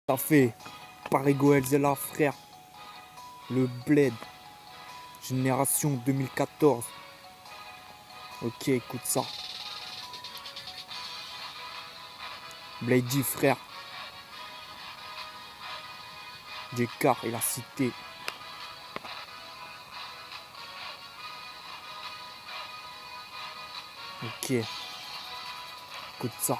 Ça fait Paris Goelzela, frère. Le Bled. Génération 2014. Ok, écoute ça. Blady, frère. Descartes et la cité. Ok. Écoute ça.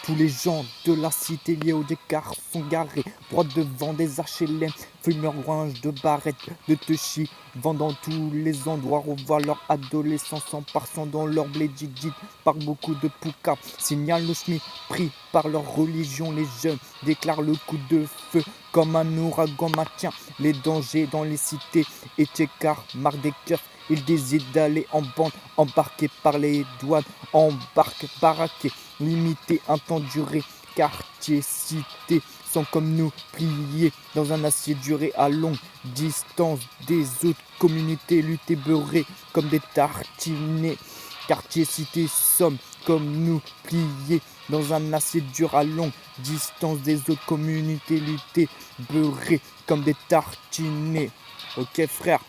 Tous les gens de la cité liés au Descartes sont garés, droit devant des HLM, fumeurs orange de barrettes, de touchy, vendant tous les endroits où voient leurs adolescents s'emparant dans leur blé djidjid par beaucoup de poukas. Signal le chemin pris par leur religion, les jeunes déclarent le coup de feu comme un ouragan maintient les dangers dans les cités. Et Descartes marque des keufs, il décide d'aller en bande, embarqué par les douanes, embarque baraqué. Limité, un temps duré, quartier, cité, sont comme nous, pliés dans un acier duré à longue distance des autres communautés, lutter beurrées comme des tartinés. Quartier, cité, sommes comme nous, pliés dans un acier dur à longue distance des autres communautés, lutter beurrées comme des tartinés. Ok frère,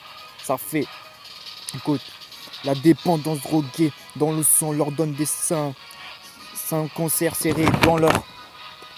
ça fait, écoute, la dépendance droguée dans le sang leur donne des seins. Un concert serré dans leur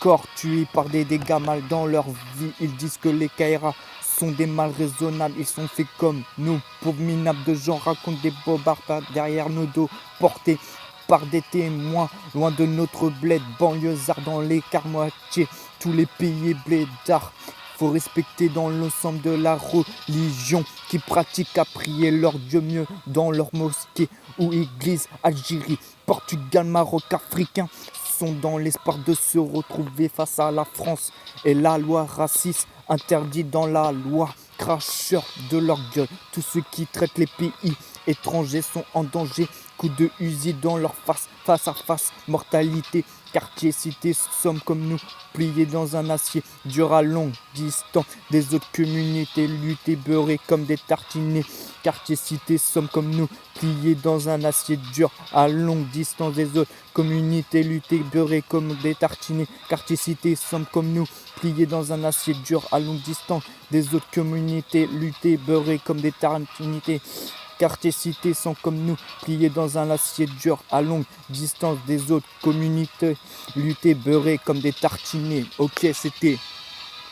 corps, tués par des dégâts mal dans leur vie. Ils disent que les Kaira sont des mâles raisonnables, ils sont faits comme nous, pauvres minables de gens, racontent des bobards derrière nos dos, portés par des témoins, loin de notre bled, banlieusard dans les quartiers, tous les pays blédards. Faut respecter dans l'ensemble de la religion qui pratique à prier leur Dieu mieux dans leur mosquée ou église. Algérie, Portugal, Maroc, africains sont dans l'espoir de se retrouver face à la France et la loi raciste interdit dans la loi. Cracheurs de leur gueule, tous ceux qui traitent les pays étrangers sont en danger. Coup de fusil dans leur face, face à face, mortalité. Quartier, cité, sommes comme nous, pliés dans un acier dur à longue distance des autres communautés, lutter beurrés comme des tartinés. Quartier, cité, sommes comme nous, pliés dans un acier dur à longue distance des autres communautés, lutter beurrés comme des tartinés. Quartier, cité, sommes comme nous, pliés dans un acier dur à longue distance des autres communautés, lutter beurrés comme des tartinés. Quartier, cité sont comme nous, pliés dans un acier dur à longue distance des autres communautés, lutter beurrés comme des tartinés. Ok, c'était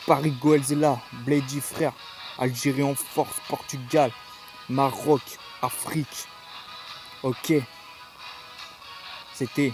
Paris Goelzela, Blady frère, Algérie en force, Portugal, Maroc, Afrique. Ok, c'était